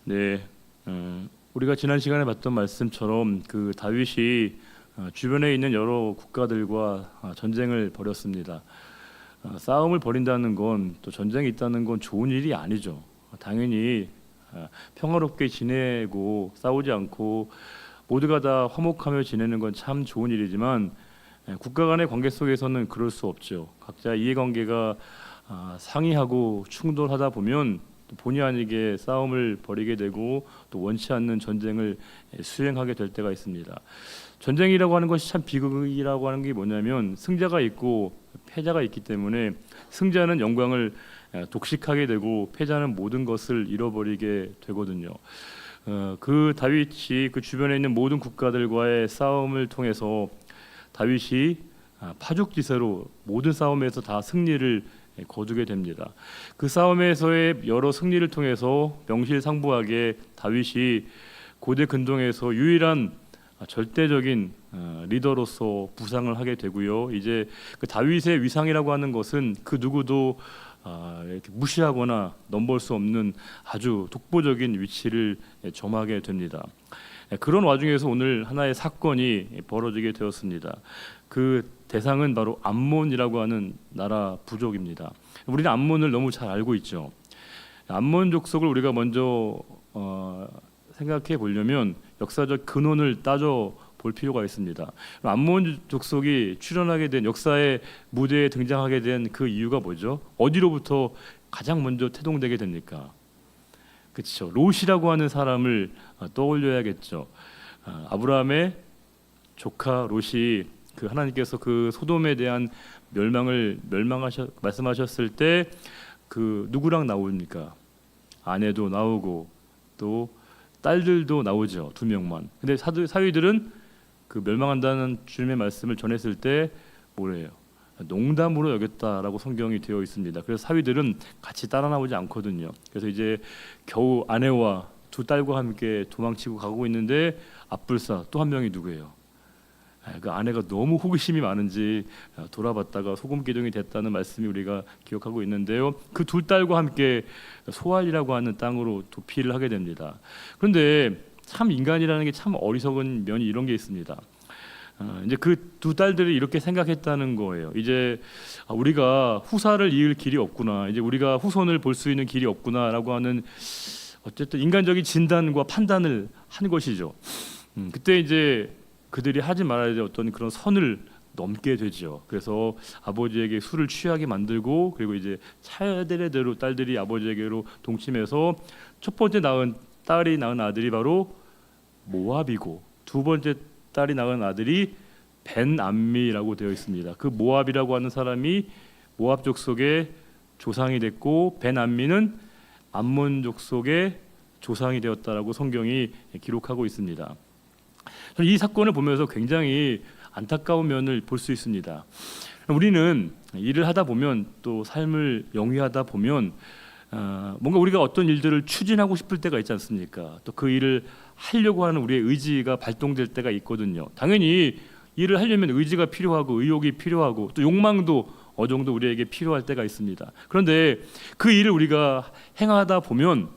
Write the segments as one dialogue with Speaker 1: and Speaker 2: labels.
Speaker 1: 네, 우리가 지난 시간에 봤던 말씀처럼 그 다윗이 주변에 있는 여러 국가들과 전쟁을 벌였습니다. 싸움을 벌인다는 건 또 전쟁이 있다는 건 좋은 일이 아니죠. 당연히 평화롭게 지내고 싸우지 않고 모두가 다 화목하며 지내는 건 참 좋은 일이지만 국가 간의 관계 속에서는 그럴 수 없죠. 각자 이해관계가 상이하고 충돌하다 보면 또 본의 아니게 싸움을 벌이게 되고 또 원치 않는 전쟁을 수행하게 될 때가 있습니다. 전쟁이라고 하는 것이 참 비극이라고 하는 게 뭐냐면 승자가 있고 패자가 있기 때문에 승자는 영광을 독식하게 되고 패자는 모든 것을 잃어버리게 되거든요. 그 다윗이 그 주변에 있는 모든 국가들과의 싸움을 통해서 다윗이 파죽지세로 모든 싸움에서 다 승리를 거두게 됩니다. 그 싸움에서의 여러 승리를 통해서 명실상부하게 다윗이 고대 근동에서 유일한 절대적인 리더로서 부상을 하게 되고요. 이제 그 다윗의 위상이라고 하는 것은 그 누구도 이렇게 무시하거나 넘볼 수 없는 아주 독보적인 위치를 점하게 됩니다. 그런 와중에서 오늘 하나의 사건이 벌어지게 되었습니다. 그 대상은 바로 암몬이라고 하는 나라 부족입니다. 우리는 암몬을 너무 잘 알고 있죠. 암몬 족속을 우리가 먼저 생각해 보려면 역사적 근원을 따져 볼 필요가 있습니다. 암몬 족속이 출현하게 된 역사의 무대에 등장하게 된 그 이유가 뭐죠? 어디로부터 가장 먼저 태동되게 됩니까? 그렇죠. 롯이라고 하는 사람을 떠올려야겠죠. 아브라함의 조카 롯이 그 하나님께서 그 소돔에 대한 말씀하셨을 때 그 누구랑 나옵니까? 아내도 나오고 또 딸들도 나오죠. 2명만. 근데 사위들은 그 멸망한다는 주님의 말씀을 전했을 때 뭐래요? 농담으로 여겼다라고 성경이 되어 있습니다. 그래서 사위들은 같이 따라 나오지 않거든요. 그래서 이제 겨우 아내와 2딸과 함께 도망치고 가고 있는데 앞불사 또 한 명이 누구예요? 그 아내가 너무 호기심이 많은지 돌아봤다가 소금 기둥이 됐다는 말씀이 우리가 기억하고 있는데요. 그 2딸과 함께 소알이라고 하는 땅으로 도피를 하게 됩니다. 그런데 참 인간이라는 게 참 어리석은 면이 이런 게 있습니다. 이제 그 2딸들이 이렇게 생각했다는 거예요. 이제 우리가 후사를 이을 길이 없구나. 이제 우리가 후손을 볼 수 있는 길이 없구나라고 하는 어쨌든 인간적인 진단과 판단을 한 것이죠. 그때 이제 그들이 하지 말아야 될 어떤 그런 선을 넘게 되죠. 그래서 아버지에게 술을 취하게 만들고 그리고 이제 차례대로 딸들이 아버지에게로 동침해서 첫 번째 딸이 낳은 아들이 바로 모압이고 두 번째 딸이 낳은 아들이 벤암미라고 되어 있습니다. 그 모압이라고 하는 사람이 모압 족속의 조상이 됐고 벤암미는 암몬 족속의 조상이 되었다라고 성경이 기록하고 있습니다. 저는 이 사건을 보면서 굉장히 안타까운 면을 볼 수 있습니다. 우리는 일을 하다 보면 또 삶을 영위하다 보면 뭔가 우리가 어떤 일들을 추진하고 싶을 때가 있지 않습니까? 또 그 일을 하려고 하는 우리의 의지가 발동될 때가 있거든요. 당연히 일을 하려면 의지가 필요하고 의욕이 필요하고 또 욕망도 어느 정도 우리에게 필요할 때가 있습니다. 그런데 그 일을 우리가 행하다 보면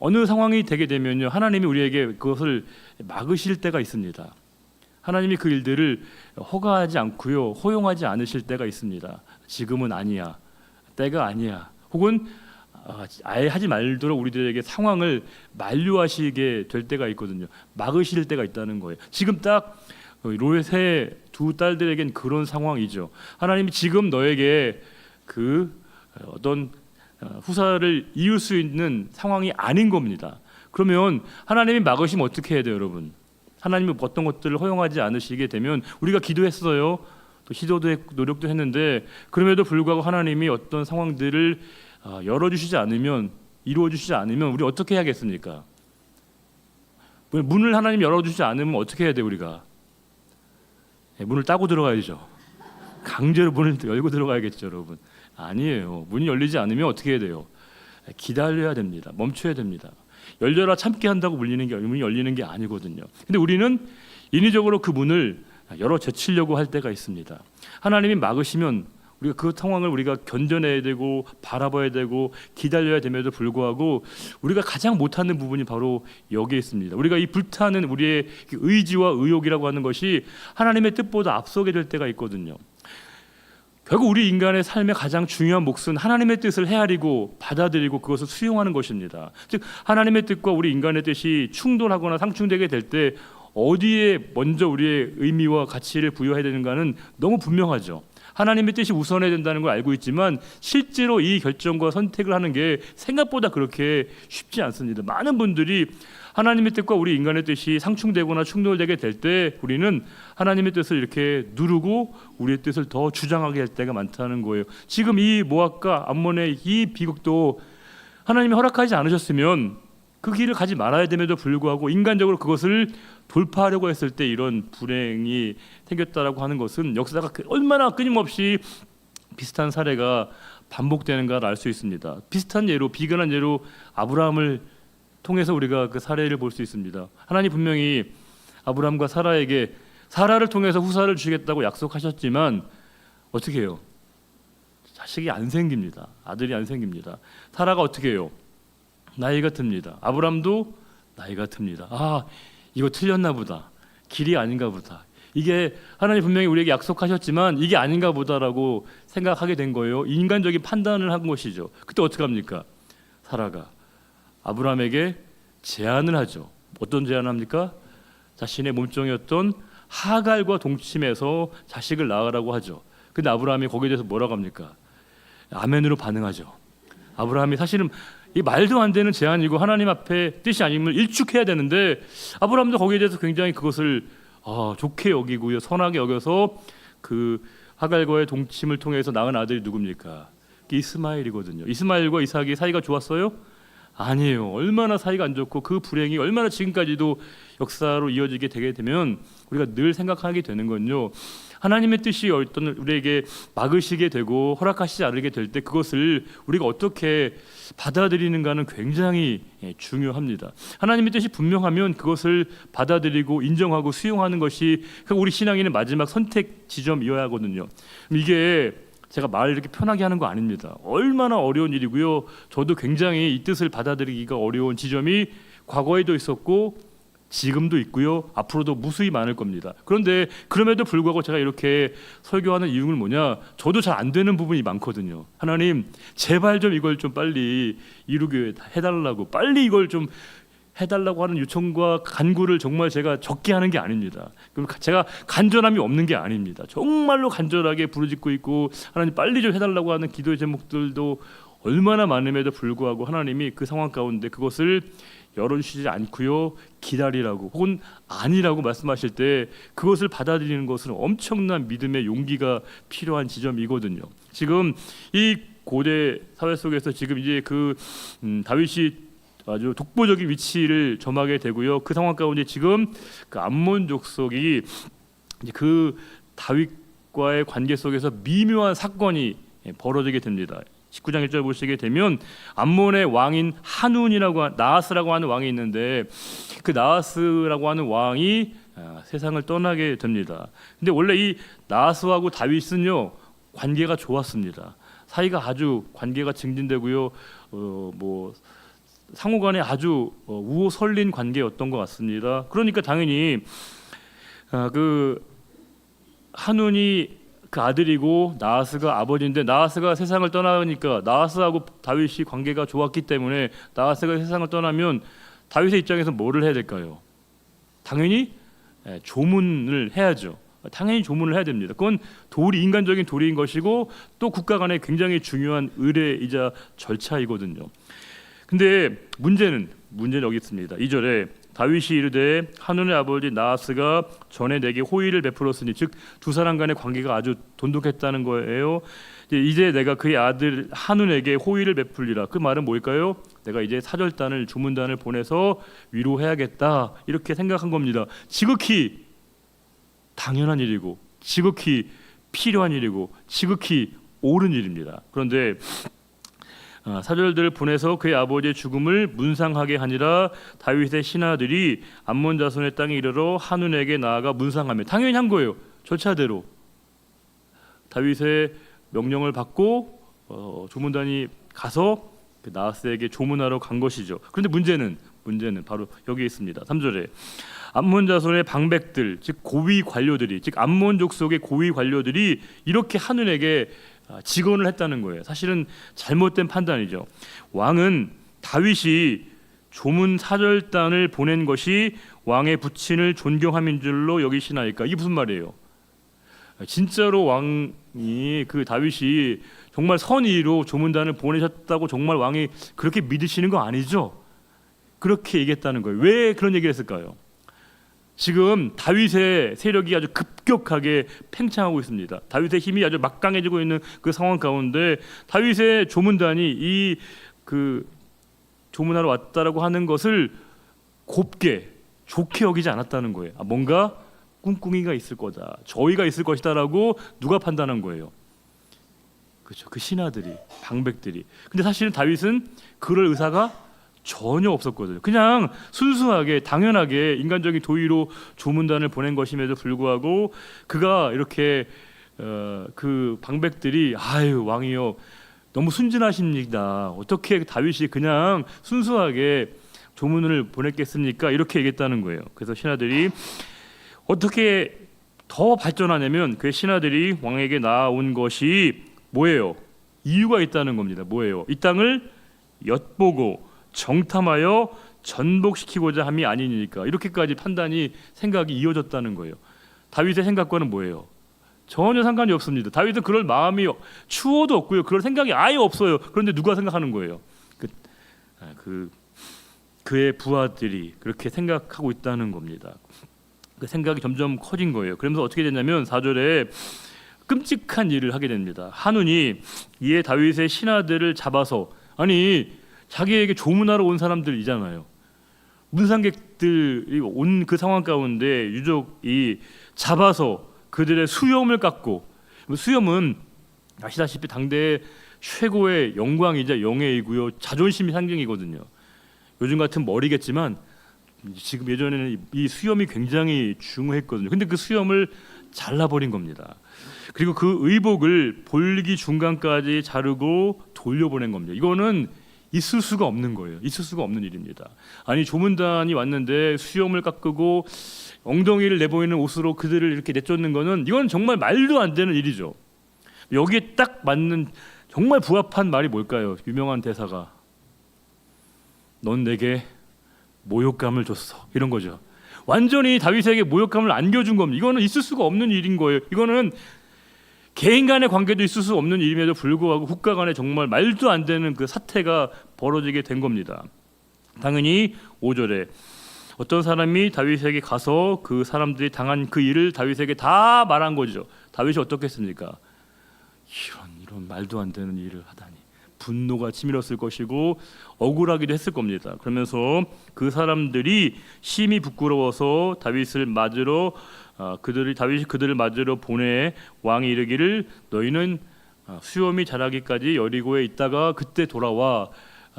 Speaker 1: 어느 상황이 되게 되면요, 하나님이 우리에게 그것을 막으실 때가 있습니다. 하나님이 그 일들을 허가하지 않고요, 허용하지 않으실 때가 있습니다. 지금은 아니야, 때가 아니야, 혹은 아예 하지 말도록 우리들에게 상황을 만류하시게 될 때가 있거든요. 막으실 때가 있다는 거예요. 지금 딱 롯의 2딸들에겐 그런 상황이죠. 하나님이 지금 너에게 그 어떤 후사를 이을 수 있는 상황이 아닌 겁니다. 그러면 하나님이 막으시면 어떻게 해야 돼요, 여러분? 하나님이 어떤 것들을 허용하지 않으시게 되면 우리가 기도했어요. 또 시도도 했고 노력도 했는데 그럼에도 불구하고 하나님이 어떤 상황들을 열어주시지 않으면, 이루어주시지 않으면 우리 어떻게 해야겠습니까? 문을 하나님 열어주시지 않으면 어떻게 해야 돼요, 우리가? 문을 따고 들어가야죠. 강제로 문을 열고 들어가야겠죠, 여러분. 아니에요. 문이 열리지 않으면 어떻게 해야 돼요? 기다려야 됩니다. 멈춰야 됩니다. 열려라 참게 한다고 문이 열리는 게 아니거든요. 근데 우리는 인위적으로 그 문을 열어 제치려고 할 때가 있습니다. 하나님이 막으시면 우리가 그 상황을 우리가 견뎌내야 되고 바라봐야 되고 기다려야 됨에도 불구하고 우리가 가장 못하는 부분이 바로 여기에 있습니다. 우리가 이 불타는 우리의 의지와 의욕이라고 하는 것이 하나님의 뜻보다 앞서게 될 때가 있거든요. 결국 우리 인간의 삶의 가장 중요한 몫은 하나님의 뜻을 헤아리고 받아들이고 그것을 수용하는 것입니다. 즉 하나님의 뜻과 우리 인간의 뜻이 충돌하거나 상충되게 될 때 어디에 먼저 우리의 의미와 가치를 부여해야 되는가는 너무 분명하죠. 하나님의 뜻이 우선해야 된다는 걸 알고 있지만 실제로 이 결정과 선택을 하는 게 생각보다 그렇게 쉽지 않습니다. 많은 분들이 하나님의 뜻과 우리 인간의 뜻이 상충되거나 충돌되게 될 때 우리는 하나님의 뜻을 이렇게 누르고 우리의 뜻을 더 주장하게 할 때가 많다는 거예요. 지금 이 모압과 암몬의 이 비극도 하나님이 허락하지 않으셨으면 그 길을 가지 말아야 됨에도 불구하고 인간적으로 그것을 돌파하려고 했을 때 이런 불행이 생겼다라고 하는 것은 역사가 얼마나 끊임없이 비슷한 사례가 반복되는가를 알 수 있습니다. 비슷한 예로, 비근한 예로 아브라함을 통해서 우리가 그 사례를 볼 수 있습니다. 하나님 분명히 아브라함과 사라에게 사라를 통해서 후사를 주시겠다고 약속하셨지만 어떻게 해요? 자식이 안 생깁니다. 아들이 안 생깁니다. 사라가 어떻게 해요? 나이가 듭니다. 아브라함도 나이가 듭니다. 아, 이거 틀렸나 보다. 길이 아닌가 보다. 이게 하나님 분명히 우리에게 약속하셨지만 이게 아닌가 보다라고 생각하게 된 거예요. 인간적인 판단을 한 것이죠. 그때 어떻게 합니까? 사라가 아브라함에게 제안을 하죠. 어떤 제안을 합니까? 자신의 몸종이었던 하갈과 동침해서 자식을 낳으라고 하죠. 근데 아브라함이 거기에 대해서 뭐라고 합니까? 아멘으로 반응하죠. 아브라함이 사실은 이 말도 안 되는 제안이고 하나님 앞에 뜻이 아님을 일축해야 되는데 아브라함도 거기에 대해서 굉장히 그것을 좋게 여기고요, 선하게 여겨서 그 하갈과의 동침을 통해서 낳은 아들이 누굽니까? 이스마엘이거든요. 이스마엘과 이삭이 사이가 좋았어요? 아니에요. 얼마나 사이가 안 좋고 그 불행이 얼마나 지금까지도 역사로 이어지게 되게 되면 우리가 늘 생각하게 되는 건요, 하나님의 뜻이 어떤 우리에게 막으시게 되고 허락하시지 않게 될 때 그것을 우리가 어떻게 받아들이는가는 굉장히 중요합니다. 하나님의 뜻이 분명하면 그것을 받아들이고 인정하고 수용하는 것이 우리 신앙인의 마지막 선택 지점이어야 하거든요. 이게 제가 말을 이렇게 편하게 하는 거 아닙니다. 얼마나 어려운 일이고요. 저도 굉장히 이 뜻을 받아들이기가 어려운 지점이 과거에도 있었고 지금도 있고요. 앞으로도 무수히 많을 겁니다. 그런데 그럼에도 불구하고 제가 이렇게 설교하는 이유는 뭐냐? 저도 잘 안 되는 부분이 많거든요. 하나님, 제발 좀 이걸 좀 빨리 이루게 해달라고, 빨리 이걸 좀 해달라고 하는 요청과 간구를 정말 제가 적게 하는 게 아닙니다. 그럼 제가 간절함이 없는 게 아닙니다. 정말로 간절하게 부르짖고 있고 하나님 빨리 좀 해달라고 하는 기도의 제목들도 얼마나 많음에도 불구하고 하나님이 그 상황 가운데 그것을 열어주시지 않고요, 기다리라고 혹은 아니라고 말씀하실 때 그것을 받아들이는 것은 엄청난 믿음의 용기가 필요한 지점이거든요. 지금 이 고대 사회 속에서 지금 이제 다윗이 아주 독보적인 위치를 점하게 되고요. 그 상황 가운데 지금 그 암몬 족속이 그 다윗과의 관계 속에서 미묘한 사건이 벌어지게 됩니다. 19장 1절 보시게 되면 암몬의 왕인 나하스라고 하는 왕이 있는데 그 나하스라고 하는 왕이 세상을 떠나게 됩니다. 근데 원래 이 나하스하고 다윗은요 관계가 좋았습니다. 사이가 아주 관계가 증진되고요, 상호간에 아주 우호 설린 관계였던 것 같습니다. 그러니까 당연히 그 한운이 그 아들이고 나하스가 아버지인데 나하스가 세상을 떠나니까 나하스하고 다윗이 관계가 좋았기 때문에 나하스가 세상을 떠나면 다윗의 입장에서 뭐를 해야 될까요? 당연히 조문을 해야죠. 당연히 조문을 해야 됩니다. 그건 인간적인 도리인 것이고 또 국가 간에 굉장히 중요한 의례이자 절차이거든요. 근데 문제는 여기 있습니다. 2절에 다윗이 이르되 한운의 아버지 나하스가 전에 내게 호의를 베풀었으니, 즉 두 사람 간의 관계가 아주 돈독했다는 거예요. 이제 내가 그의 아들 한운에게 호의를 베풀리라. 그 말은 뭘까요? 내가 이제 사절단을 주문단을 보내서 위로해야겠다, 이렇게 생각한 겁니다. 지극히 당연한 일이고 지극히 필요한 일이고 지극히 옳은 일입니다. 그런데 사절들을 보내서 그의 아버지의 죽음을 문상하게 하니라. 다윗의 신하들이 암몬 자손의 땅에 이르러 한운에게 나아가 문상하며, 당연히 한 거예요. 절차대로 다윗의 명령을 받고 조문단이 가서 그 나하스에게 조문하러 간 것이죠. 그런데 문제는 바로 여기에 있습니다. 3절에 암몬 자손의 방백들, 즉 고위 관료들이, 즉 암몬 족속의 고위 관료들이 이렇게 하눈에게 직언을 했다는 거예요. 사실은 잘못된 판단이죠. 왕은 다윗이 조문 사절단을 보낸 것이 왕의 부친을 존경함인 줄로 여기시나이까? 이게 무슨 말이에요? 진짜로 왕이 그 다윗이 정말 선의로 조문단을 보내셨다고 정말 왕이 그렇게 믿으시는 거 아니죠? 그렇게 얘기했다는 거예요. 왜 그런 얘기를 했을까요? 지금 다윗의 세력이 아주 급격하게 팽창하고 있습니다. 다윗의 힘이 아주 막강해지고 있는 그 상황 가운데 다윗의 조문단이 이 그 조문하러 왔다라고 하는 것을 곱게 좋게 여기지 않았다는 거예요. 뭔가 꿍꿍이가 있을 거다, 저희가 있을 것이다라고 누가 판단한 거예요? 그렇죠. 그 신하들이, 방백들이. 근데 사실은 다윗은 그럴 의사가 전혀 없었거든요. 그냥 순수하게 당연하게 인간적인 도의로 조문단을 보낸 것임에도 불구하고 그가 이렇게 그 방백들이 아유 왕이여 너무 순진하십니다. 어떻게 다윗이 그냥 순수하게 조문을 보냈겠습니까? 이렇게 얘기했다는 거예요. 그래서 신하들이 어떻게 더 발전하냐면 그 신하들이 왕에게 나온 것이 뭐예요? 이유가 있다는 겁니다. 뭐예요? 이 땅을 엿보고 정탐하여 전복시키고자 함이 아니니까. 이렇게까지 판단이 생각이 이어졌다는 거예요. 다윗의 생각과는 뭐예요? 전혀 상관이 없습니다. 다윗은 그럴 마음이 추호도 없고요. 그럴 생각이 아예 없어요. 그런데 누가 생각하는 거예요? 그의 부하들이 그렇게 생각하고 있다는 겁니다. 그 생각이 점점 커진 거예요. 그러면서 어떻게 됐냐면 4절에 끔찍한 일을 하게 됩니다. 한운이 이에 다윗의 신하들을 잡아서, 아니 자기에게 조문하러 온 사람들이잖아요. 문상객들이 온 그 상황 가운데 유족이 잡아서 그들의 수염을 깎고, 수염은 아시다시피 당대의 최고의 영광이자 영예이고요, 자존심의 상징이거든요. 요즘 같은 머리겠지만 지금 예전에는 이 수염이 굉장히 중요했거든요. 근데 그 수염을 잘라버린 겁니다. 그리고 그 의복을 볼기 중간까지 자르고 돌려보낸 겁니다. 이거는 있을 수가 없는 거예요. 있을 수가 없는 일입니다. 아니 조문단이 왔는데 수염을 깎고 엉덩이를 내보이는 옷으로 그들을 이렇게 내쫓는 거는 이건 정말 말도 안 되는 일이죠. 여기에 딱 맞는 정말 부합한 말이 뭘까요? 유명한 대사가 넌 내게 모욕감을 줬어, 이런 거죠. 완전히 다윗에게 모욕감을 안겨준 겁니다. 이거는 있을 수가 없는 일인 거예요. 이거는 개인 간의 관계도 있을 수 없는 일임에도 불구하고 국가 간에 정말 말도 안 되는 그 사태가 벌어지게 된 겁니다. 당연히 5절에 어떤 사람이 다윗에게 가서 그 사람들이 당한 그 일을 다윗에게 다 말한 거죠. 다윗이 어떻겠습니까? 이런 말도 안 되는 일을 하다니 분노가 치밀었을 것이고 억울하기도 했을 겁니다. 그러면서 그 사람들이 심히 부끄러워서 다윗을 맞으러 다윗이 그들을 맞으러 보내 왕이 이르기를 너희는 수염이 자라기까지 여리고에 있다가 그때 돌아와.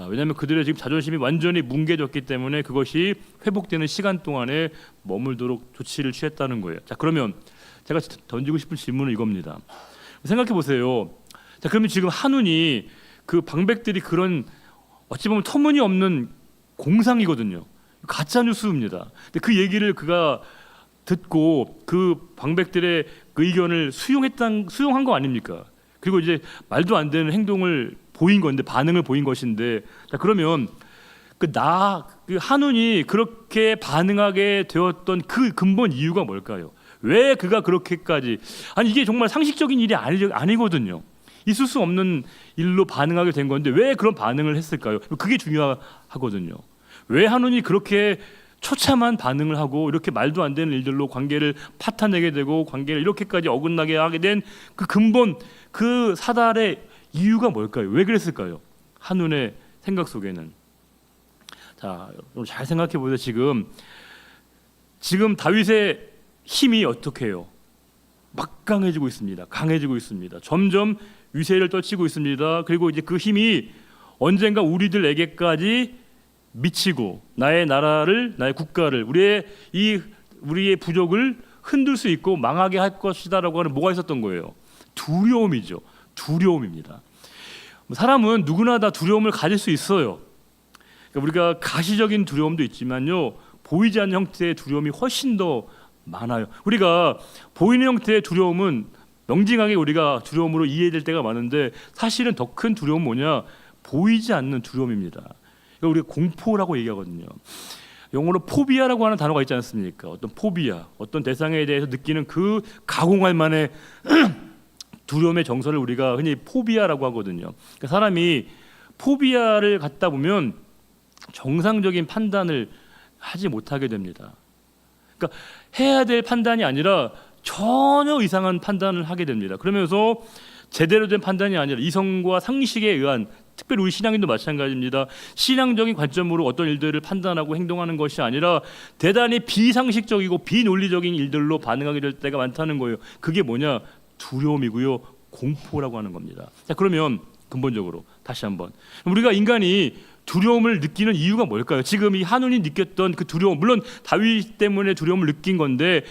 Speaker 1: 왜냐하면 그들의 지금 자존심이 완전히 뭉개졌기 때문에 그것이 회복되는 시간 동안에 머물도록 조치를 취했다는 거예요. 자, 그러면 제가 던지고 싶은 질문은 이겁니다. 생각해 보세요. 자, 그러면 지금 한운이 그 방백들이 그런 어찌 보면 터무니없는 공상이거든요. 가짜 뉴스입니다. 근데 그 얘기를 그가 듣고 그 방백들의 그 의견을 수용한 거 아닙니까? 그리고 이제 말도 안 되는 행동을 보인 건데, 반응을 보인 것인데, 자 그러면 그 한운이 그렇게 반응하게 되었던 그 근본 이유가 뭘까요? 왜 그가 그렇게까지, 아니 이게 정말 상식적인 일이 아니거든요. 있을 수 없는 일로 반응하게 된 건데 왜 그런 반응을 했을까요? 그게 중요하거든요. 왜 한운이 그렇게 처참한 반응을 하고 이렇게 말도 안 되는 일들로 관계를 파탄내게 되고 관계를 이렇게까지 어긋나게 하게 된 그 근본, 그 사달의 이유가 뭘까요? 왜 그랬을까요? 한운의 생각 속에는. 자, 잘 생각해 보세요. 지금 다윗의 힘이 어떻게 해요? 막강해지고 있습니다. 강해지고 있습니다. 점점 위세를 떨치고 있습니다. 그리고 이제 그 힘이 언젠가 우리들에게까지 미치고 나의 나라를, 나의 국가를, 우리의 부족을 흔들 수 있고 망하게 할 것이다라고 하는 뭐가 있었던 거예요? 두려움이죠. 두려움입니다. 사람은 누구나 다 두려움을 가질 수 있어요. 그러니까 우리가 가시적인 두려움도 있지만요, 보이지 않는 형태의 두려움이 훨씬 더 많아요. 우리가 보이는 형태의 두려움은 명징하게 우리가 두려움으로 이해될 때가 많은데, 사실은 더 큰 두려움은 뭐냐? 보이지 않는 두려움입니다. 그러니까 우리가 공포라고 얘기하거든요. 영어로 포비아라고 하는 단어가 있지 않습니까? 어떤 포비아, 어떤 대상에 대해서 느끼는 그 가공할 만의 두려움의 정서를 우리가 흔히 포비아라고 하거든요. 그러니까 사람이 포비아를 갖다 보면 정상적인 판단을 하지 못하게 됩니다. 그러니까 해야 될 판단이 아니라 전혀 이상한 판단을 하게 됩니다. 그러면서 제대로 된 판단이 아니라 이성과 상식에 의한, 특별히 우리 신앙인도 마찬가지입니다. 신앙적인 관점으로 어떤 일들을 판단하고 행동하는 것이 아니라 대단히 비상식적이고 비논리적인 일들로 반응하게 될 때가 많다는 거예요. 그게 뭐냐? 두려움이고요, 공포라고 하는 겁니다. 자, 그러면 근본적으로 다시 한번, 우리가 인간이 두려움을 느끼는 이유가 뭘까요? 지금 이 한운이 느꼈던 그 두려움, 물론 다윗 때문에 두려움을 느낀 건데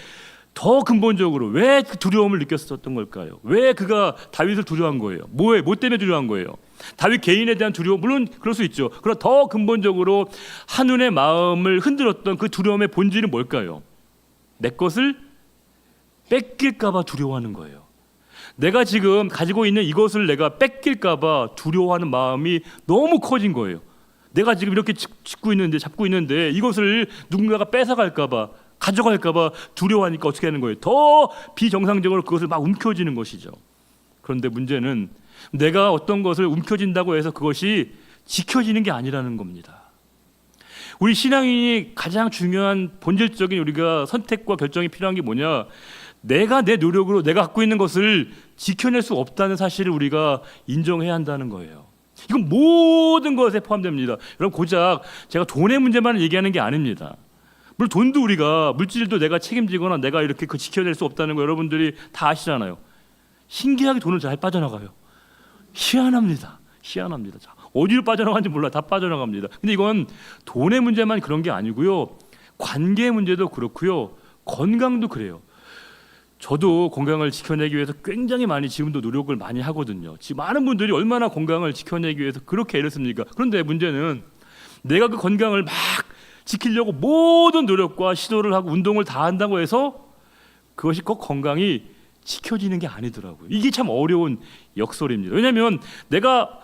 Speaker 1: 더 근본적으로 왜 그 두려움을 느꼈었던 걸까요? 왜 그가 다윗을 두려워한 거예요? 뭐 때문에 두려워한 거예요? 다윗 개인에 대한 두려움, 물론 그럴 수 있죠. 그러나 더 근본적으로 한운의 마음을 흔들었던 그 두려움의 본질은 뭘까요? 내 것을 뺏길까 봐 두려워하는 거예요. 내가 지금 가지고 있는 이것을 내가 뺏길까 봐 두려워하는 마음이 너무 커진 거예요. 내가 지금 이렇게 잡고 있는데 이것을 누군가가 뺏어갈까 봐, 가져갈까 봐 두려워하니까 어떻게 하는 거예요? 더 비정상적으로 그것을 막 움켜쥐는 것이죠. 그런데 문제는 내가 어떤 것을 움켜쥔다고 해서 그것이 지켜지는 게 아니라는 겁니다. 우리 신앙인이 가장 중요한 본질적인 우리가 선택과 결정이 필요한 게 뭐냐? 내가 내 노력으로 내가 갖고 있는 것을 지켜낼 수 없다는 사실을 우리가 인정해야 한다는 거예요. 이건 모든 것에 포함됩니다. 여러분, 고작 제가 돈의 문제만 얘기하는 게 아닙니다. 물론 돈도 우리가, 물질도 내가 책임지거나 내가 이렇게 그 지켜낼 수 없다는 거 여러분들이 다 아시잖아요. 신기하게 돈을 잘 빠져나가요. 희한합니다. 자, 어디로 빠져나가는지 몰라. 다 빠져나갑니다. 근데 이건 돈의 문제만 그런 게 아니고요, 관계의 문제도 그렇고요, 건강도 그래요. 저도 건강을 지켜내기 위해서 굉장히 많이 지금도 노력을 많이 하거든요. 지금 많은 분들이 얼마나 건강을 지켜내기 위해서 그렇게 애를 씁니까? 그런데 문제는 내가 그 건강을 막 지키려고 모든 노력과 시도를 하고 운동을 다 한다고 해서 그것이 꼭 건강이 지켜지는 게 아니더라고요. 이게 참 어려운 역설입니다. 왜냐하면 내가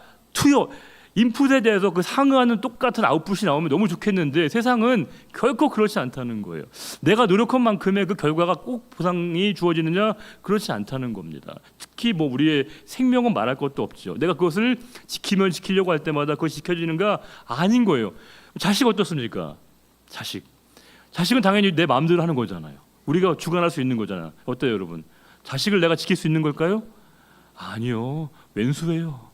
Speaker 1: 인풋에 대해서 그 상응하는 똑같은 아웃풋이 나오면 너무 좋겠는데 세상은 결코 그렇지 않다는 거예요. 내가 노력한 만큼의 그 결과가 꼭 보상이 주어지느냐? 그렇지 않다는 겁니다. 특히 뭐 우리의 생명은 말할 것도 없죠. 내가 그것을 지키려고 할 때마다 그것이 지켜지는가? 아닌 거예요. 자식 어떻습니까? 자식은 당연히 내 마음대로 하는 거잖아요. 우리가 주관할 수 있는 거잖아요. 어때요, 여러분? 자식을 내가 지킬 수 있는 걸까요? 아니요, 왼수예요.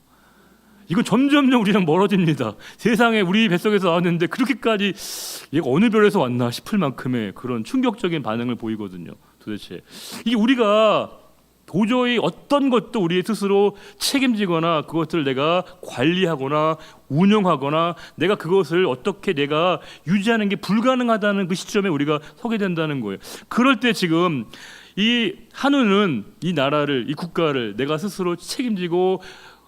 Speaker 1: 이건 점점점 우리랑 멀어집니다. 세상에 우리 뱃속에서 나왔는데 그렇게까지 얘가 어느 별에서 왔나 싶을 만큼의 그런 충격적인 반응을 보이거든요. 도대체 이게 우리가 도저히 어떤 것도 우리 스스로 책임지거나 그것을 내가 관리하거나 운영하거나 내가 그것을 어떻게 내가 유지하는 게 불가능하다는 그 시점에 우리가 서게 된다는 거예요. 그럴 때 지금 이 한우는 이 나라를, 이 국가를 내가 스스로 책임지고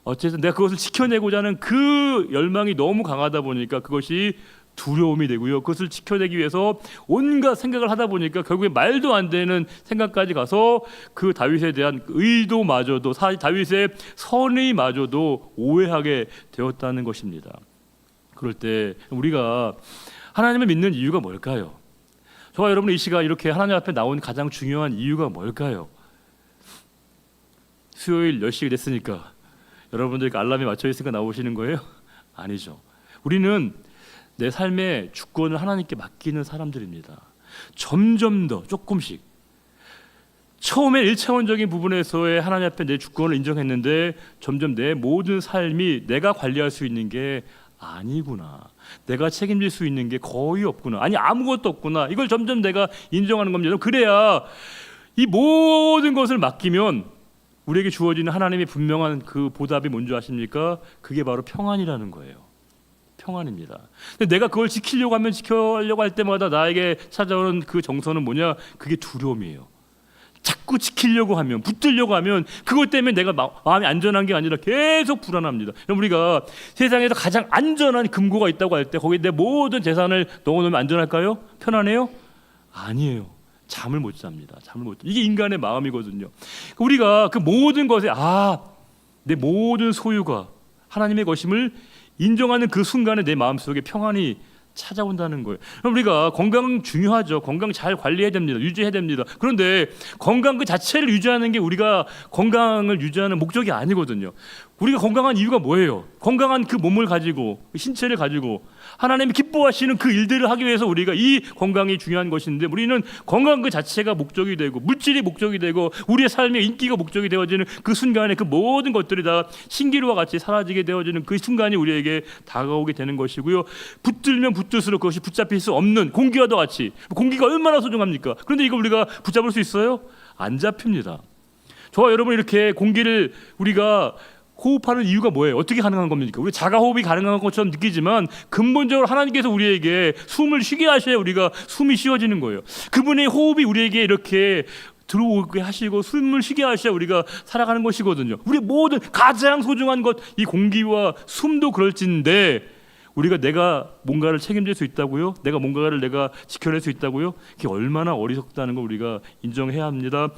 Speaker 1: 어쨌든 내가 그것을 지켜내고자 하는 그 열망이 너무 강하다 보니까 그것이 두려움이 되고요. 그것을 지켜내기 위해서 온갖 생각을 하다 보니까 결국에 말도 안 되는 생각까지 가서 그 다윗에 대한 의도마저도, 다윗의 선의마저도 오해하게 되었다는 것입니다. 그럴 때 우리가 하나님을 믿는 이유가 뭘까요? 저와 여러분 이 시간 이렇게 하나님 앞에 나온 가장 중요한 이유가 뭘까요? 수요일 10시가 됐으니까 여러분들께 알람이 맞춰 있으니까 나오시는 거예요? 아니죠. 우리는 내 삶의 주권을 하나님께 맡기는 사람들입니다. 점점 더 조금씩, 처음에 1차원적인 부분에서의 하나님 앞에 내 주권을 인정했는데 점점 내 모든 삶이 내가 관리할 수 있는 게 아니구나, 내가 책임질 수 있는 게 거의 없구나, 아니 아무것도 없구나, 이걸 점점 내가 인정하는 겁니다. 그래야 이 모든 것을 맡기면 우리에게 주어지는 하나님의 분명한 그 보답이 뭔지 아십니까? 그게 바로 평안이라는 거예요. 평안입니다. 근데 내가 그걸 지키려고 할 때마다 나에게 찾아오는 그 정서는 뭐냐? 그게 두려움이에요. 자꾸 지키려고 하면, 붙들려고 하면 그것 때문에 내가 마음이 안전한 게 아니라 계속 불안합니다. 우리가 세상에서 가장 안전한 금고가 있다고 할 때 거기에 내 모든 재산을 넣어놓으면 안전할까요? 편안해요? 아니에요. 잠을 못 잡니다. 잠을 못. 이게 인간의 마음이거든요. 우리가 그 모든 것에 내 모든 소유가 하나님의 것임을 인정하는 그 순간에 내 마음속에 평안이 찾아온다는 거예요. 그럼 우리가 건강 중요하죠. 건강 잘 관리해야 됩니다. 유지해야 됩니다. 그런데 건강 그 자체를 유지하는 게 우리가 건강을 유지하는 목적이 아니거든요. 우리가 건강한 이유가 뭐예요? 건강한 그 몸을 가지고, 신체를 가지고 하나님이 기뻐하시는 그 일들을 하기 위해서 우리가 이 건강이 중요한 것인데, 우리는 건강 그 자체가 목적이 되고 물질이 목적이 되고 우리의 삶의 인기가 목적이 되어지는 그 순간에 그 모든 것들이 다 신기루와 같이 사라지게 되어지는 그 순간이 우리에게 다가오게 되는 것이고요. 붙들면 붙들수록 그것이 붙잡힐 수 없는 공기와도 같이, 공기가 얼마나 소중합니까? 그런데 이거 우리가 붙잡을 수 있어요? 안 잡힙니다. 저와 여러분, 이렇게 공기를 우리가 호흡하는 이유가 뭐예요? 어떻게 가능한 겁니까? 우리 자가호흡이 가능한 것처럼 느끼지만 근본적으로 하나님께서 우리에게 숨을 쉬게 하셔야 우리가 숨이 쉬어지는 거예요. 그분의 호흡이 우리에게 이렇게 들어오게 하시고 숨을 쉬게 하셔야 우리가 살아가는 것이거든요. 우리 모든 가장 소중한 것, 이 공기와 숨도 그럴진데 우리가 내가 뭔가를 책임질 수 있다고요? 내가 뭔가를 지켜낼 수 있다고요? 그게 얼마나 어리석다는 걸 우리가 인정해야 합니다.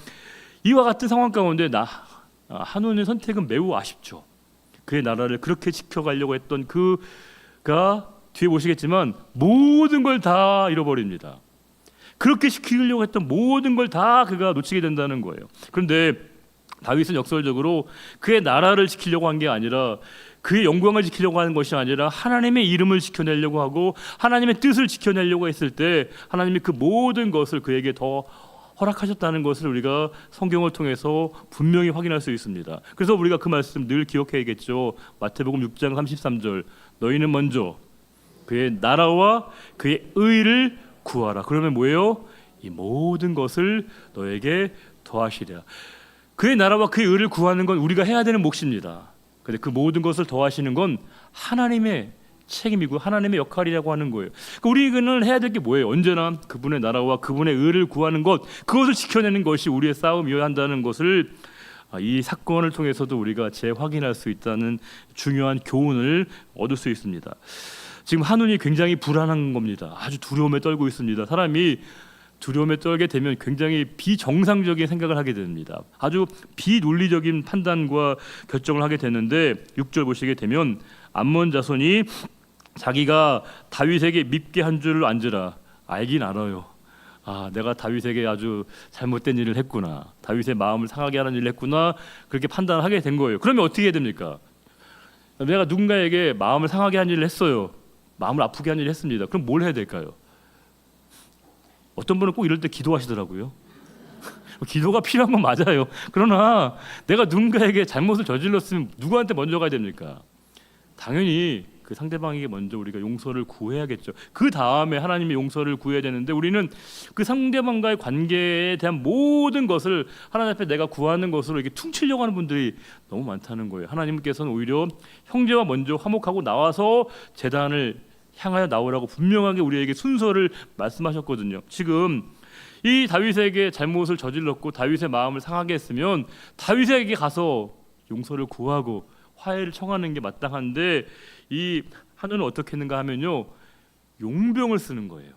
Speaker 1: 이와 같은 상황 가운데 한온의 선택은 매우 아쉽죠. 그의 나라를 그렇게 지켜가려고 했던 그가 뒤에 보시겠지만 모든 걸 다 잃어버립니다. 그렇게 지키려고 했던 모든 걸 다 그가 놓치게 된다는 거예요. 그런데 다윗은 역설적으로 그의 나라를 지키려고 한 게 아니라, 그의 영광을 지키려고 하는 것이 아니라 하나님의 이름을 지켜내려고 하고 하나님의 뜻을 지켜내려고 했을 때 하나님이 그 모든 것을 그에게 더 허락하셨다는 것을 우리가 성경을 통해서 분명히 확인할 수 있습니다. 그래서 우리가 그 말씀 늘 기억해야겠죠. 마태복음 6장 33절, 너희는 먼저 그의 나라와 그의 의를 구하라. 그러면 뭐예요? 이 모든 것을 너에게 더하시리라. 그의 나라와 그의 의를 구하는 건 우리가 해야 되는 몫입니다. 그런데 그 모든 것을 더하시는 건 하나님의 책임이고 하나님의 역할이라고 하는 거예요. 그러니까 우리는 해야 될 게 뭐예요? 언제나 그분의 나라와 그분의 의를 구하는 것, 그것을 지켜내는 것이 우리의 싸움이어야 한다는 것을 이 사건을 통해서도 우리가 재확인할 수 있다는 중요한 교훈을 얻을 수 있습니다. 지금 한온이 굉장히 불안한 겁니다. 아주 두려움에 떨고 있습니다. 사람이 두려움에 떨게 되면 굉장히 비정상적인 생각을 하게 됩니다. 아주 비논리적인 판단과 결정을 하게 되는데 6절 보시게 되면 암몬 자손이 자기가 다윗에게 밉게 한 줄을 안지라. 알긴 알아요. 내가 다윗에게 아주 잘못된 일을 했구나, 다윗의 마음을 상하게 하는 일을 했구나, 그렇게 판단을 하게 된 거예요. 그러면 어떻게 해야 됩니까? 내가 누군가에게 마음을 상하게 한 일을 했어요. 마음을 아프게 한 일을 했습니다. 그럼 뭘 해야 될까요? 어떤 분은 꼭 이럴 때 기도하시더라고요. 기도가 필요한 건 맞아요. 그러나 내가 누군가에게 잘못을 저질렀으면 누구한테 먼저 가야 됩니까? 당연히 그 상대방에게 먼저 우리가 용서를 구해야겠죠. 그 다음에 하나님의 용서를 구해야 되는데, 우리는 그 상대방과의 관계에 대한 모든 것을 하나님 앞에 내가 구하는 것으로 이렇게 퉁치려고 하는 분들이 너무 많다는 거예요. 하나님께서는 오히려 형제와 먼저 화목하고 나와서 제단을 향하여 나오라고 분명하게 우리에게 순서를 말씀하셨거든요. 지금 이 다윗에게 잘못을 저질렀고 다윗의 마음을 상하게 했으면 다윗에게 가서 용서를 구하고 화해를 청하는 게 마땅한데, 이 한우는 어떻게 했는가 하면요, 용병을 쓰는 거예요.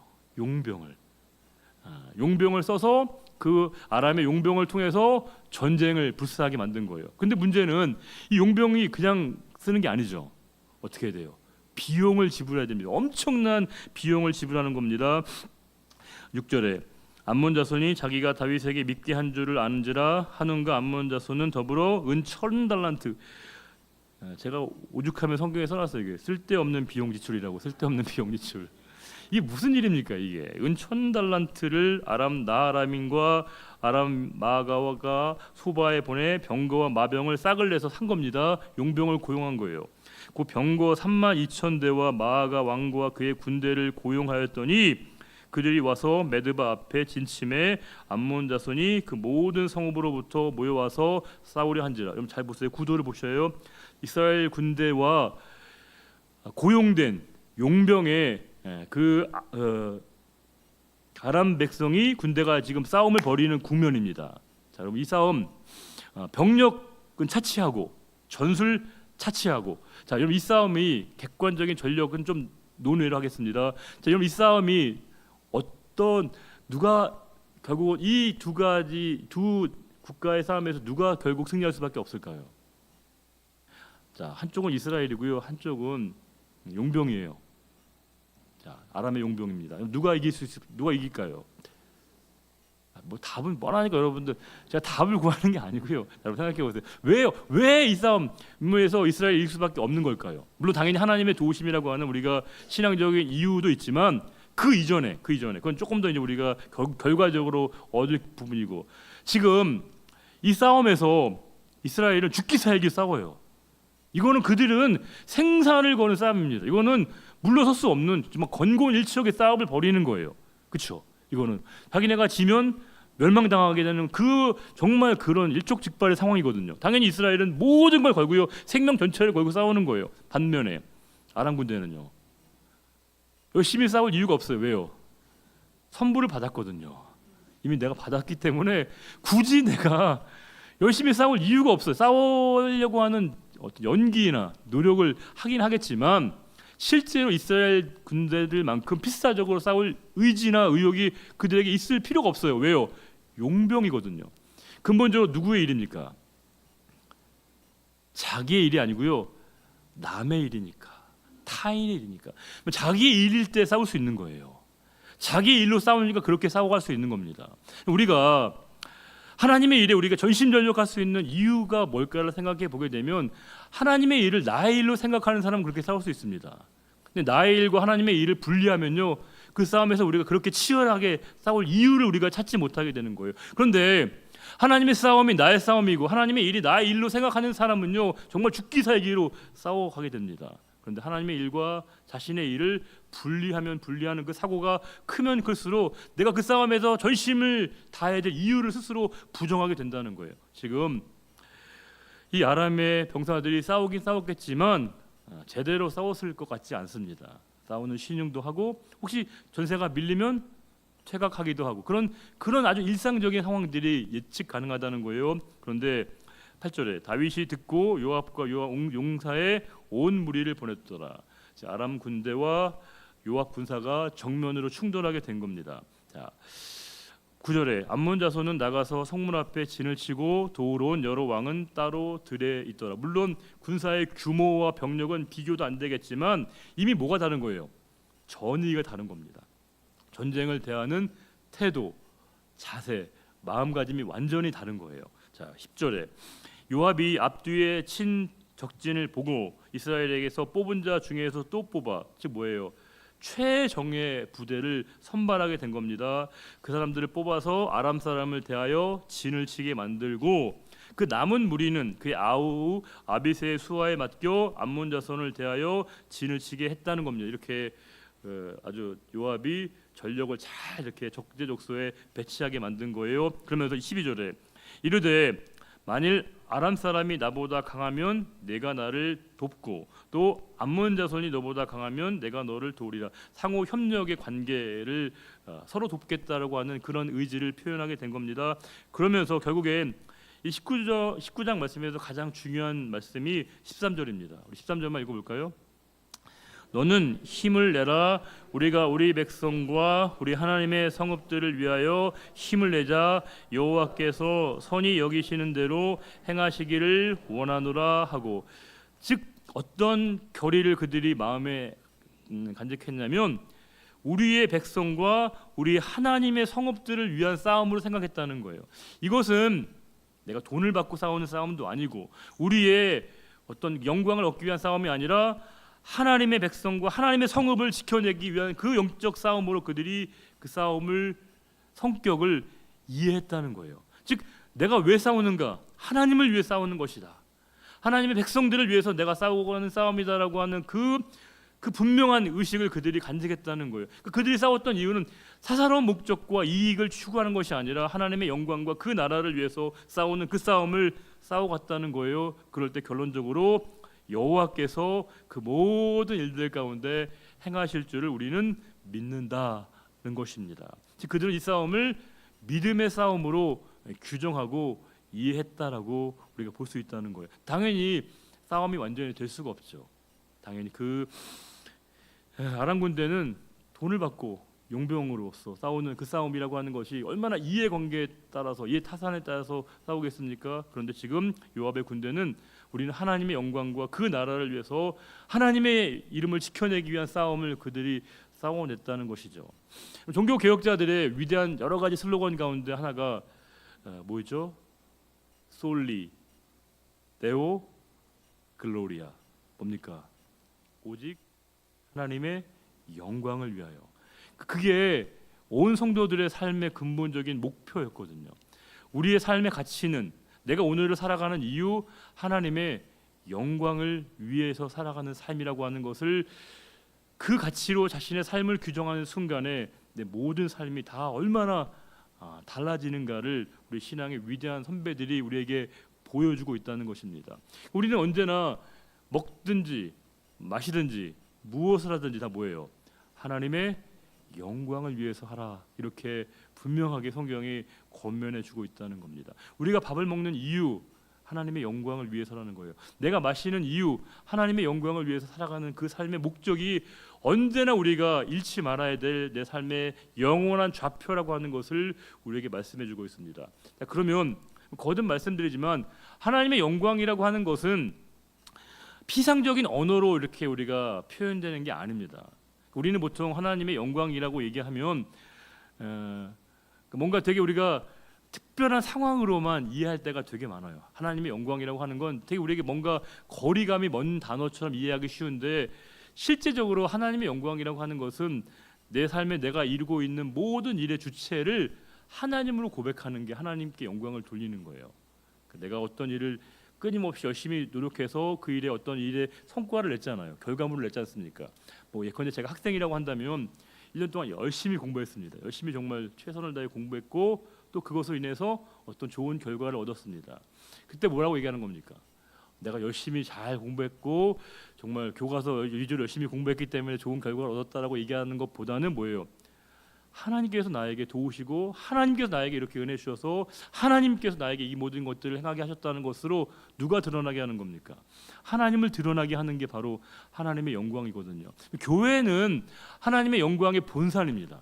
Speaker 1: 용병을 써서 그 아람의 용병을 통해서 전쟁을 불사하게 만든 거예요. 근데 문제는 이 용병이 그냥 쓰는 게 아니죠. 어떻게 해야 돼요? 비용을 지불해야 됩니다. 엄청난 비용을 지불하는 겁니다. 6절에 암몬 자손이 자기가 다윗에게 밉게 한 줄을 아는지라. 한운과 암몬 자손은 더불어 은 1000달란트. 제가 오죽하면 성경에 써놨어요. 이게 쓸데없는 비용 지출이라고. 쓸데없는 비용 지출. 이게 무슨 일입니까? 이게 은 1000달란트를 아람 나아람인과 아람 마가와가 소바에 보내 병거와 마병을 싹을 내서 산 겁니다. 용병을 고용한 거예요. 그 병거 32,000대와 마아가 왕과 그의 군대를 고용하였더니 그들이 와서 메드바 앞에 진침해 암몬 자손이 그 모든 성읍으로부터 모여와서 싸우려 한지라. 여러분 잘 보세요. 구도를 보셔요. 이스라엘 군대와 고용된 용병의 아람 백성이 군대가 지금 싸움을 벌이는 국면입니다. 자, 여러분 이 싸움 병력은 차치하고 전술 차치하고, 자 여러분 이 싸움이 객관적인 전력은 좀 논외로 하겠습니다. 자 여러분 이 싸움이 어떤 누가 결국 이 두 국가의 싸움에서 누가 결국 승리할 수밖에 없을까요? 자 한쪽은 이스라엘이고요, 한쪽은 용병이에요. 자 아람의 용병입니다. 누가 이길까요? 뭐 답은 뻔하니까 여러분들 제가 답을 구하는 게 아니고요. 여러분 생각해 보세요. 왜 이 싸움에서 이스라엘이 이길 수밖에 없는 걸까요? 물론 당연히 하나님의 도우심이라고 하는 우리가 신앙적인 이유도 있지만 그 이전에 그건 조금 더 이제 우리가 결과적으로 얻을 부분이고, 지금 이 싸움에서 이스라엘은 죽기 살기 싸워요. 이거는 그들은 생사를 거는 싸움입니다. 이거는 물러설 수 없는 정말 건곤일치하게 싸움을 벌이는 거예요. 그렇죠? 이거는 자기네가 지면 멸망당하게 되는 정말 그런 일촉즉발의 상황이거든요. 당연히 이스라엘은 모든 걸 걸고요, 생명 전체를 걸고 싸우는 거예요. 반면에 아람 군대는요, 열심히 싸울 이유가 없어요. 왜요? 선물을 받았거든요. 이미 내가 받았기 때문에 굳이 내가 열심히 싸울 이유가 없어요. 싸우려고 하는 어떤 연기나 노력을 하긴 하겠지만 실제로 이스라엘 군대들만큼 필사적으로 싸울 의지나 의욕이 그들에게 있을 필요가 없어요. 왜요? 용병이거든요. 근본적으로 누구의 일입니까? 자기의 일이 아니고요, 남의 일이니까, 타인의 일이니까. 자기 일일 때 싸울 수 있는 거예요. 자기 일로 싸우니까 그렇게 싸워갈 수 있는 겁니다. 우리가 하나님의 일에 우리가 전심전력할 수 있는 이유가 뭘까를 생각해 보게 되면 하나님의 일을 나의 일로 생각하는 사람은 그렇게 싸울 수 있습니다. 근데 나의 일과 하나님의 일을 분리하면요, 그 싸움에서 우리가 그렇게 치열하게 싸울 이유를 우리가 찾지 못하게 되는 거예요. 그런데 하나님의 싸움이 나의 싸움이고 하나님의 일이 나의 일로 생각하는 사람은요, 정말 죽기 살기로 싸워가게 됩니다. 그런데 하나님의 일과 자신의 일을 분리하는 그 사고가 크면 클수록 내가 그 싸움에서 전심을 다해야 될 이유를 스스로 부정하게 된다는 거예요. 지금 이 아람의 병사들이 싸우긴 싸웠겠지만 제대로 싸웠을 것 같지 않습니다. 싸우는 신용도 하고 혹시 전세가 밀리면 퇴각하기도 하고 그런 아주 일상적인 상황들이 예측 가능하다는 거예요. 그런데 8절에 다윗이 듣고 요압과 요압 용사의 온 무리를 보냈더라. 아람 군대와 요압 군사가 정면으로 충돌하게 된 겁니다. 자, 9절에 암몬 자손은 나가서 성문 앞에 진을 치고 도우러 온 여러 왕은 따로 들에 있더라. 물론 군사의 규모와 병력은 비교도 안 되겠지만 이미 뭐가 다른 거예요? 전의가 다른 겁니다. 전쟁을 대하는 태도, 자세, 마음가짐이 완전히 다른 거예요. 자, 10절에 요압이 앞뒤에 친 적진을 보고 이스라엘에게서 뽑은 자 중에서 또 뽑아, 즉 뭐예요? 최정예 부대를 선발하게 된 겁니다. 그 사람들을 뽑아서 아람 사람을 대하여 진을 치게 만들고 그 남은 무리는 그의 아우 아비새의 수하에 맡겨 암몬 자손을 대하여 진을 치게 했다는 겁니다. 이렇게 아주 요압이 전력을 잘 이렇게 적재적소에 배치하게 만든 거예요. 그러면서 12절에 이르되 만일 아람 사람이 나보다 강하면 내가 나를 돕고 또 암몬 자손이 너보다 강하면 내가 너를 도우리라. 상호 협력의 관계를 서로 돕겠다라고 하는 그런 의지를 표현하게 된 겁니다. 그러면서 결국엔 이 19장 말씀에서 가장 중요한 말씀이 13절입니다. 우리 13절만 읽어볼까요? 너는 힘을 내라. 우리가 우리 백성과 우리 하나님의 성읍들을 위하여 힘을 내자. 여호와께서 선히 여기시는 대로 행하시기를 원하노라 하고, 즉 어떤 결의를 그들이 마음에 간직했냐면 우리의 백성과 우리 하나님의 성읍들을 위한 싸움으로 생각했다는 거예요. 이것은 내가 돈을 받고 싸우는 싸움도 아니고 우리의 어떤 영광을 얻기 위한 싸움이 아니라 하나님의 백성과 하나님의 성읍을 지켜내기 위한 그 영적 싸움으로 그들이 그 싸움을 성격을 이해했다는 거예요. 즉 내가 왜 싸우는가? 하나님을 위해 싸우는 것이다. 하나님의 백성들을 위해서 내가 싸우고 하는 싸움이다라고 하는 그 분명한 의식을 그들이 간직했다는 거예요. 그들이 싸웠던 이유는 사사로운 목적과 이익을 추구하는 것이 아니라 하나님의 영광과 그 나라를 위해서 싸우는 그 싸움을 싸워갔다는 거예요. 그럴 때 결론적으로 여호와께서 그 모든 일들 가운데 행하실 줄을 우리는 믿는다는 것입니다. 즉 그들은 이 싸움을 믿음의 싸움으로 규정하고 이해했다라고 우리가 볼 수 있다는 거예요. 당연히 싸움이 완전히 될 수가 없죠. 당연히 그 아람 군대는 돈을 받고 용병으로서 싸우는 그 싸움이라고 하는 것이 얼마나 이해관계에 따라서 이해 타산에 따라서 싸우겠습니까? 그런데 지금 요압의 군대는 우리는 하나님의 영광과 그 나라를 위해서 하나님의 이름을 지켜내기 위한 싸움을 그들이 싸워냈다는 것이죠. 종교 개혁자들의 위대한 여러 가지 슬로건 가운데 하나가 뭐죠? 솔리 데오 글로리아. 뭡니까? 오직 하나님의 영광을 위하여. 그게 온 성도들의 삶의 근본적인 목표였거든요. 우리의 삶의 가치는 내가 오늘을 살아가는 이유 하나님의 영광을 위해서 살아가는 삶이라고 하는 것을 그 가치로 자신의 삶을 규정하는 순간에 내 모든 삶이 다 얼마나 달라지는가를 우리 신앙의 위대한 선배들이 우리에게 보여주고 있다는 것입니다. 우리는 언제나 먹든지 마시든지 무엇을 하든지 다 뭐예요? 하나님의 영광을 위해서 하라, 이렇게 분명하게 성경이 권면해 주고 있다는 겁니다. 우리가 밥을 먹는 이유 하나님의 영광을 위해서라는 거예요. 내가 마시는 이유 하나님의 영광을 위해서 살아가는 그 삶의 목적이 언제나 우리가 잃지 말아야 될 내 삶의 영원한 좌표라고 하는 것을 우리에게 말씀해 주고 있습니다. 자, 그러면 거듭 말씀드리지만 하나님의 영광이라고 하는 것은 피상적인 언어로 이렇게 우리가 표현되는 게 아닙니다. 우리는 보통 하나님의 영광이라고 얘기하면 뭔가 되게 우리가 특별한 상황으로만 이해할 때가 되게 많아요. 하나님의 영광이라고 하는 건 되게 우리에게 뭔가 거리감이 먼 단어처럼 이해하기 쉬운데 실제적으로 하나님의 영광이라고 하는 것은 내 삶에 내가 이루고 있는 모든 일의 주체를 하나님으로 고백하는 게 하나님께 영광을 돌리는 거예요. 내가 어떤 일을 끊임없이 열심히 노력해서 그 일에 어떤 일의 성과를 냈잖아요. 결과물을 냈지 않습니까? 예컨대 제가 학생이라고 한다면 1년 동안 열심히 공부했습니다. 열심히 정말 최선을 다해 공부했고 또 그것으로 인해서 어떤 좋은 결과를 얻었습니다. 그때 뭐라고 얘기하는 겁니까? 내가 열심히 잘 공부했고 정말 교과서 위주로 열심히 공부했기 때문에 좋은 결과를 얻었다라고 얘기하는 것보다는 뭐예요? 하나님께서 나에게 도우시고 하나님께서 나에게 이렇게 은혜 주셔서 하나님께서 나에게 이 모든 것들을 행하게 하셨다는 것으로 누가 드러나게 하는 겁니까? 하나님을 드러나게 하는 게 바로 하나님의 영광이거든요. 교회는 하나님의 영광의 본산입니다.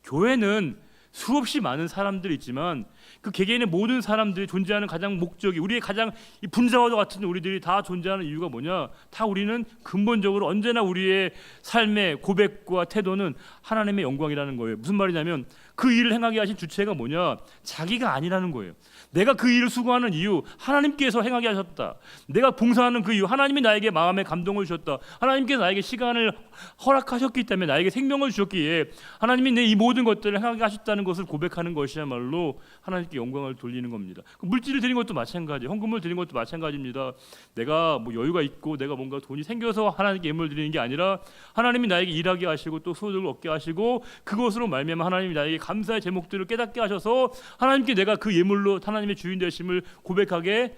Speaker 1: 교회는 수없이 많은 사람들이 있지만 그 개개인의 모든 사람들이 존재하는 가장 목적이 우리의 가장 이 분자와도 같은 우리들이 다 존재하는 이유가 뭐냐? 다 우리는 근본적으로 언제나 우리의 삶의 고백과 태도는 하나님의 영광이라는 거예요. 무슨 말이냐면 그 일을 행하게 하신 주체가 뭐냐? 자기가 아니라는 거예요. 내가 그 일을 수고하는 이유 하나님께서 행하게 하셨다. 내가 봉사하는 그 이유 하나님이 나에게 마음의 감동을 주셨다. 하나님께서 나에게 시간을 허락하셨기 때문에 나에게 생명을 주셨기에 하나님이 내 이 모든 것들을 행하게 하셨다는 것을 고백하는 것이야말로 하나님께 영광을 돌리는 겁니다. 물질을 드린 것도 마찬가지, 헌금을 드린 것도 마찬가지입니다. 내가 여유가 있고 내가 뭔가 돈이 생겨서 하나님께 예물을 드리는 게 아니라 하나님이 나에게 일하게 하시고 또 소득을 얻게 하시고 그것으로 말미암아 하나님이 나에게 감사의 제목들을 깨닫게 하셔서 하나님께 내가 그 예물로 하나님의 주인 되심을 고백하게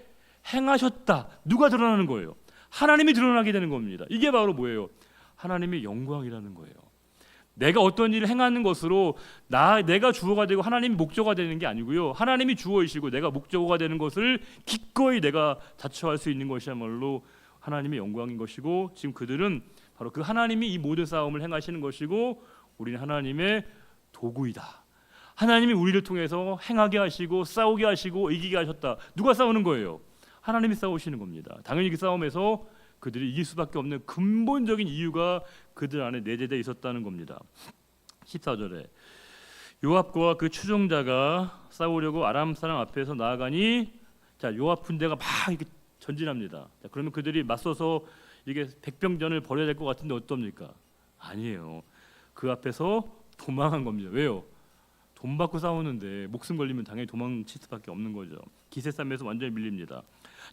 Speaker 1: 행하셨다. 누가 드러나는 거예요? 하나님이 드러나게 되는 겁니다. 이게 바로 뭐예요? 하나님의 영광이라는 거예요. 내가 어떤 일을 행하는 것으로 내가 주어가 되고 하나님이 목적어가 되는 게 아니고요. 하나님이 주어이시고 내가 목적어가 되는 것을 기꺼이 내가 자처할 수 있는 것이야말로 하나님의 영광인 것이고 지금 그들은 바로 그 하나님이 이 모든 싸움을 행하시는 것이고 우리는 하나님의 도구이다. 하나님이 우리를 통해서 행하게 하시고 싸우게 하시고 이기게 하셨다. 누가 싸우는 거예요? 하나님이 싸우시는 겁니다. 당연히 그 싸움에서 그들이 이길 수밖에 없는 근본적인 이유가 그들 안에 내재되어 있었다는 겁니다. 14절에 요압과 그 추종자가 싸우려고 아람 사람 앞에서 나아가니 자 요압 군대가 막 이렇게 전진합니다. 자, 그러면 그들이 맞서서 이게 백병전을 벌여야 될 것 같은데 어떻습니까? 아니에요. 그 앞에서 도망한 겁니다. 왜요? 돈 받고 싸우는데 목숨 걸리면 당연히 도망칠 수밖에 없는 거죠. 기세싸움에서 완전히 밀립니다.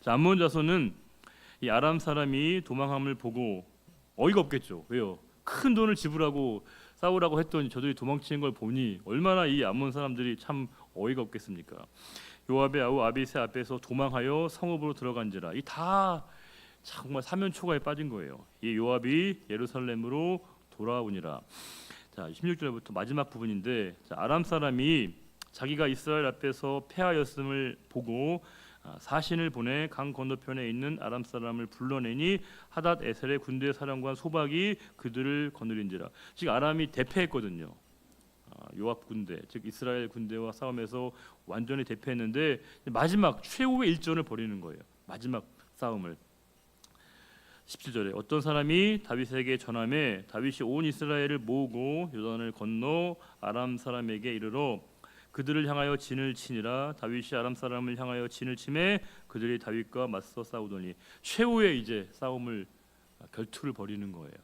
Speaker 1: 자, 암몬 자손은 이 아람 사람이 도망함을 보고 어이가 없겠죠. 왜요? 큰 돈을 지불하고 싸우라고 했더니 저들이 도망치는 걸 보니 얼마나 이 암몬 사람들이 참 어이가 없겠습니까? 요압의 아우 아비새 앞에서 도망하여 성읍으로 들어간지라. 이 다 정말 사면초가에 빠진 거예요. 이 요압이 예루살렘으로 돌아오니라. 자, 16절부터 마지막 부분인데 자, 아람 사람이 자기가 이스라엘 앞에서 패하였음을 보고 사신을 보내 강 건너편에 있는 아람 사람을 불러내니 하닷 에셀의 군대 사령관 소박이 그들을 거느린지라. 즉 아람이 대패했거든요. 요압 군대, 즉 이스라엘 군대와 싸움에서 완전히 대패했는데 마지막 최후의 일전을 벌이는 거예요. 마지막 싸움을. 17절에 어떤 사람이 다윗에게 전하매 다윗이 온 이스라엘을 모으고 요단을 건너 아람 사람에게 이르러 그들을 향하여 진을 치니라. 다윗이 아람 사람을 향하여 진을 치매 그들이 다윗과 맞서 싸우더니 최후의 이제 싸움을 결투를 벌이는 거예요.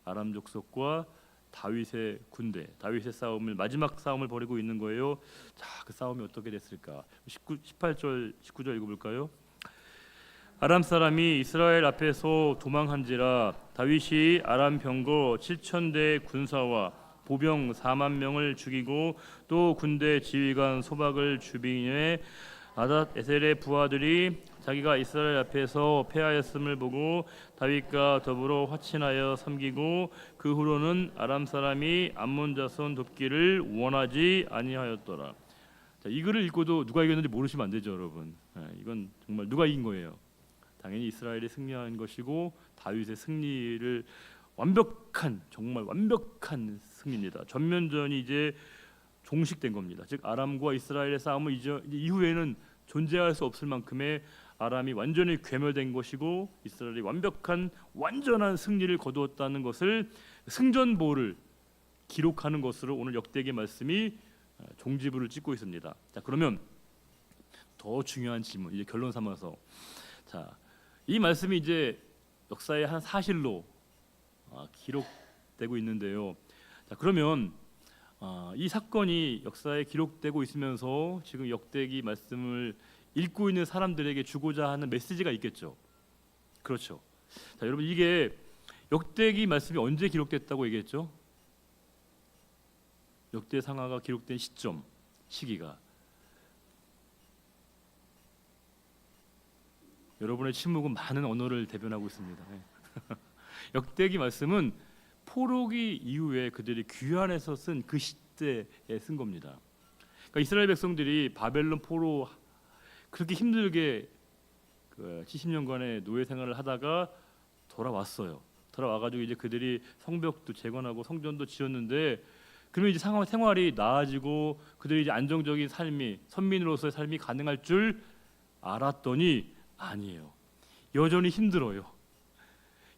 Speaker 1: 아람 족속과 다윗의 군대, 다윗의 싸움을 마지막 싸움을 벌이고 있는 거예요. 자, 그 싸움이 어떻게 됐을까? 18절, 19절 읽어볼까요? 아람 사람이 이스라엘 앞에서 도망한지라. 다윗이 아람 병거 7,000대 군사와 보병 4만 명을 죽이고 또 군대 지휘관 소박을 주빙해 아닷 에셀의 부하들이 자기가 이스라엘 앞에서 패하였음을 보고 다윗과 더불어 화친하여 섬기고 그 후로는 아람 사람이 암몬 자손 돕기를 원하지 아니하였더라. 자, 이 글을 읽고도 누가 이겼는지 모르시면 안 되죠, 여러분. 이건 정말 누가 이긴 거예요? 당연히 이스라엘이 승리한 것이고 다윗의 승리를 완벽한, 정말 완벽한 승리입니다. 전면전이 이제 종식된 겁니다. 즉 아람과 이스라엘의 싸움은 이제 이후에는 존재할 수 없을 만큼의 아람이 완전히 괴멸된 것이고 이스라엘이 완전한 승리를 거두었다는 것을 승전보를 기록하는 것으로 오늘 역대기 말씀이 종지부를 찍고 있습니다. 자, 그러면 더 중요한 질문, 이제 결론 삼아서, 자, 이 말씀이 이제 역사의 한 사실로 기록되고 있는데요. 자, 그러면 이 사건이 역사에 기록되고 있으면서 지금 역대기 말씀을 읽고 있는 사람들에게 주고자 하는 메시지가 있겠죠. 그렇죠. 자, 여러분, 이게 역대기 말씀이 언제 기록됐다고 얘기했죠? 역대상하가 기록된 시점, 시기가, 여러분의 침묵은 많은 언어를 대변하고 있습니다. 역대기 말씀은 포로기 이후에 그들이 귀환해서 쓴 그 시대에 쓴 겁니다. 그러니까 이스라엘 백성들이 바벨론 포로 그렇게 힘들게 70년간의 노예 생활을 하다가 돌아왔어요. 돌아와가지고 이제 그들이 성벽도 재건하고 성전도 지었는데, 그러면 이제 생활이 나아지고 그들이 이제 안정적인 삶이, 선민으로서의 삶이 가능할 줄 알았더니 아니에요. 여전히 힘들어요.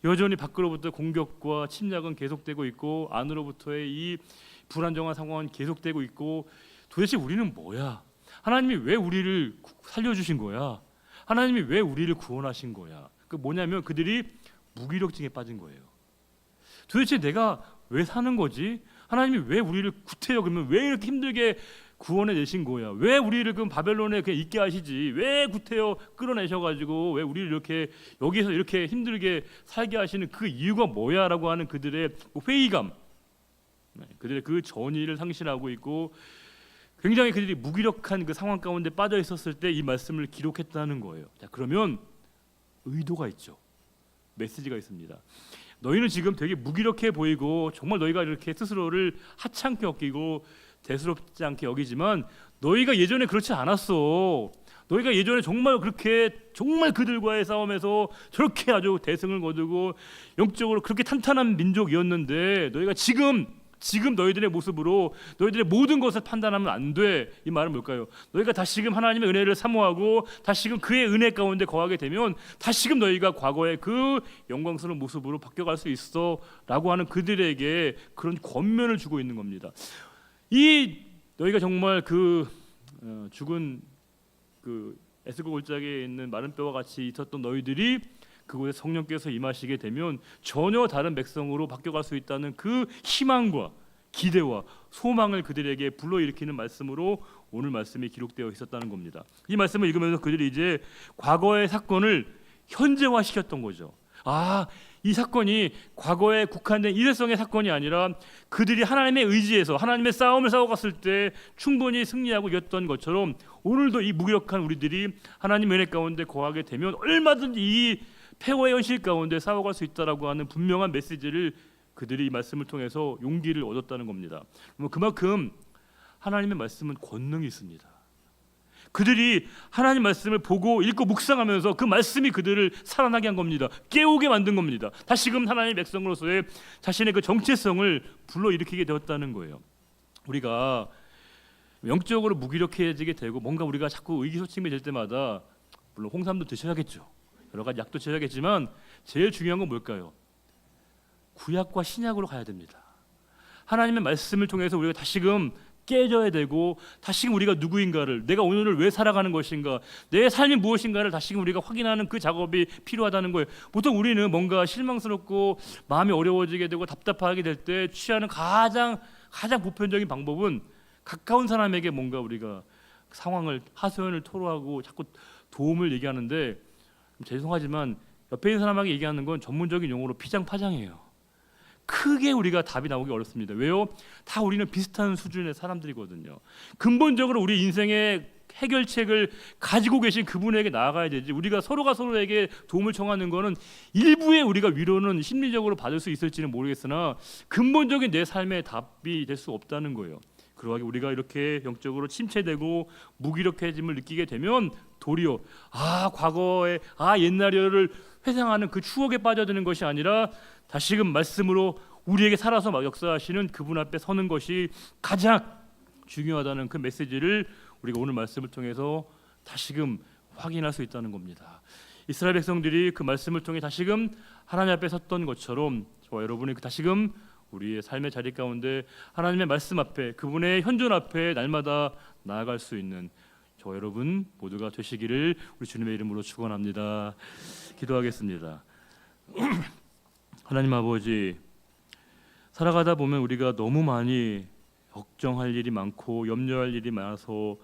Speaker 1: 여전히 밖으로부터 공격과 침략은 계속되고 있고 안으로부터의 이 불안정한 상황은 계속되고 있고, 도대체 우리는 뭐야? 하나님이 왜 우리를 살려주신 거야? 하나님이 왜 우리를 구원하신 거야? 그 뭐냐면 그들이 무기력증에 빠진 거예요. 도대체 내가 왜 사는 거지? 하나님이 왜 우리를 구태여 그러면 왜 이렇게 힘들게 구원해 내신 거야? 왜 우리를 그럼 바벨론에 그냥 있게 하시지? 왜 구태여 끌어내셔가지고 왜 우리를 이렇게 여기서 이렇게 힘들게 살게 하시는 그 이유가 뭐야라고 하는 그들의 회의감, 그들의 그 전의를 상실하고 있고 굉장히 그들이 무기력한 그 상황 가운데 빠져 있었을 때 이 말씀을 기록했다는 거예요. 자, 그러면 의도가 있죠. 메시지가 있습니다. 너희는 지금 되게 무기력해 보이고 정말 너희가 이렇게 스스로를 하찮게 여기고 대수롭지 않게 여기지만 너희가 예전에 그렇지 않았어. 너희가 예전에 정말 그렇게 정말 그들과의 싸움에서 저렇게 아주 대승을 거두고 영적으로 그렇게 탄탄한 민족이었는데 너희가 지금 너희들의 모습으로 너희들의 모든 것을 판단하면 안 돼. 이 말은 뭘까요? 너희가 다시금 하나님의 은혜를 사모하고 다시금 그의 은혜 가운데 거하게 되면 다시금 너희가 과거의 그 영광스러운 모습으로 바뀌어갈 수 있어 라고 하는 그들에게 그런 권면을 주고 있는 겁니다. 이 너희가 정말 죽은 그 에스고 골짜기에 있는 마른 뼈와 같이 있었던 너희들이 그곳에 성령께서 임하시게 되면 전혀 다른 백성으로 바뀌어갈 수 있다는 그 희망과 기대와 소망을 그들에게 불러일으키는 말씀으로 오늘 말씀이 기록되어 있었다는 겁니다. 이 말씀을 읽으면서 그들이 이제 과거의 사건을 현재화시켰던 거죠. 이 사건이 과거에 국한된 일회성의 사건이 아니라 그들이 하나님의 의지에서 하나님의 싸움을 싸워갔을 때 충분히 승리하고 이겼던 것처럼 오늘도 이 무기력한 우리들이 하나님의 은혜 가운데 거하게 되면 얼마든지 이 폐허의 현실 가운데 싸워갈 수 있다라고 하는 분명한 메시지를 그들이 이 말씀을 통해서 용기를 얻었다는 겁니다. 그만큼 하나님의 말씀은 권능이 있습니다. 그들이 하나님 말씀을 보고 읽고 묵상하면서 그 말씀이 그들을 살아나게 한 겁니다. 깨우게 만든 겁니다. 다시금 하나님의 백성으로서의 자신의 그 정체성을 불러일으키게 되었다는 거예요. 우리가 영적으로 무기력해지게 되고 뭔가 우리가 자꾸 의기소침이 될 때마다 물론 홍삼도 드셔야겠죠. 여러 가지 약도 드셔야겠지만 제일 중요한 건 뭘까요? 구약과 신약으로 가야 됩니다. 하나님의 말씀을 통해서 우리가 다시금 깨져야 되고 다시금 우리가 누구인가를, 내가 오늘을 왜 살아가는 것인가, 내 삶이 무엇인가를 다시금 우리가 확인하는 그 작업이 필요하다는 거예요. 보통 우리는 뭔가 실망스럽고 마음이 어려워지게 되고 답답하게 될 때 취하는 가장 보편적인 방법은 가까운 사람에게 뭔가 우리가 상황을 하소연을 토로하고 자꾸 도움을 얘기하는데, 죄송하지만 옆에 있는 사람에게 얘기하는 건 전문적인 용어로 피장파장이에요. 크게 우리가 답이 나오기 어렵습니다. 왜요? 다 우리는 비슷한 수준의 사람들이거든요. 근본적으로 우리 인생의 해결책을 가지고 계신 그분에게 나아가야 되지, 우리가 서로가 서로에게 도움을 청하는 거는 일부의 우리가 위로는 심리적으로 받을 수 있을지는 모르겠으나 근본적인 내 삶의 답이 될 수 없다는 거예요. 그러하게 우리가 이렇게 영적으로 침체되고 무기력해짐을 느끼게 되면 도리어 과거의 옛날을 회상하는 그 추억에 빠져드는 것이 아니라 다시금 말씀으로 우리에게 살아서 역사하시는 그분 앞에 서는 것이 가장 중요하다는 그 메시지를 우리가 오늘 말씀을 통해서 다시금 확인할 수 있다는 겁니다. 이스라엘 백성들이 그 말씀을 통해 다시금 하나님 앞에 섰던 것처럼 저와 여러분이 다시금 우리의 삶의 자리 가운데 하나님의 말씀 앞에, 그분의 현존 앞에 날마다 나아갈 수 있는 저 여러분 모두가 되시기를 우리 주님의 이름으로 축원합니다. 기도하겠습니다. 하나님 아버지, 살아가다 보면 우리가 너무 많이 걱정할 일이 많고 염려할 일이 많아서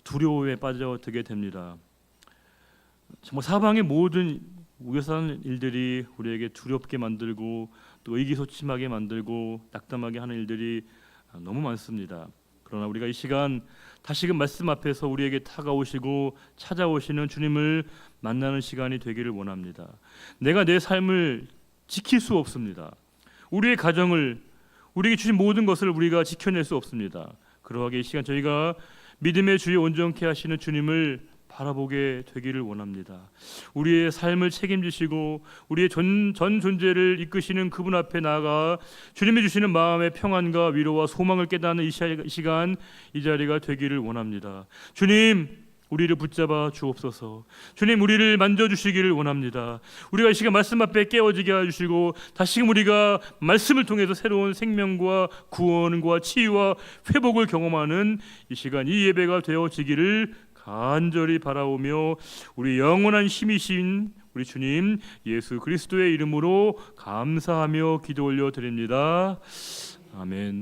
Speaker 1: 두려움에 빠져들게 됩니다. 정말 사방의 모든 우여사는 일들이 우리에게 두렵게 만들고 또 의기소침하게 만들고 낙담하게 하는 일들이 너무 많습니다. 그러나 우리가 이 시간 다시금 말씀 앞에서 우리에게 다가오시고 찾아오시는 주님을 만나는 시간이 되기를 원합니다. 내가 내 삶을 지킬 수 없습니다. 우리의 가정을, 우리에게 주신 모든 것을 우리가 지켜낼 수 없습니다. 그러하게 이 시간 저희가 믿음의 주에 온전케 하시는 주님을 바라보게 되기를 원합니다. 우리의 삶을 책임지시고 우리의 전 존재를 이끄시는 그분 앞에 나아가 주님이 주시는 마음의 평안과 위로와 소망을 깨닫는 이 시간, 이 자리가 되기를 원합니다. 주님, 우리를 붙잡아 주옵소서. 주님, 우리를 만져주시기를 원합니다. 우리가 이 시간 말씀 앞에 깨어지게 해주시고 다시금 우리가 말씀을 통해서 새로운 생명과 구원과 치유와 회복을 경험하는 이 시간, 이 예배가 되어지기를 간절히 바라오며 우리 영원한 힘이신 우리 주님 예수 그리스도의 이름으로 감사하며 기도 올려 드립니다. 아멘.